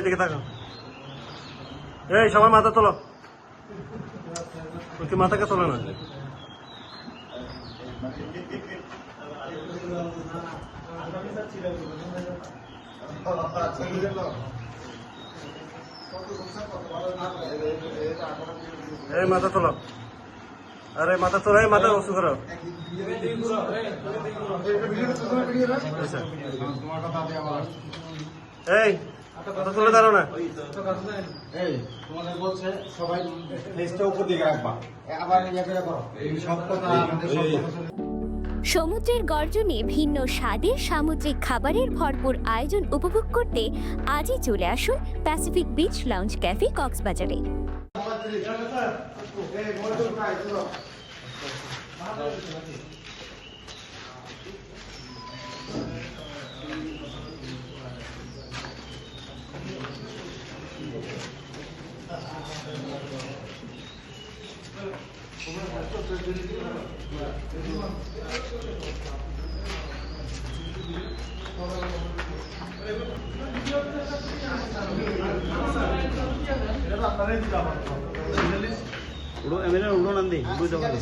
দিকে থাকো। এই সবাই মাথা তোলো। কি মাথাকে তোলো না? এই মাথা তোলো। আরে মাথা তোলো, মাথা উঁচু করো। এই মাথা তুলে দাঁড়ো না। এই তোমাদের বলছে সবাই ফেসটা উপর দিকে রাখবা, আবার ইয়া করে করো। এই সব কথা আমাদের সমুদ্রের গর্জনে ভিন্ন স্বাদের সামুদ্রিক খাবারের ভরপুর আয়োজন উপভোগ করতে আজই চলে আসুন প্যাসিফিক বিচ লাউঞ্জ ক্যাফে কক্সবাজারে। উড়ো এমএলএ উড়ো নন্দী বুঝতে পারো।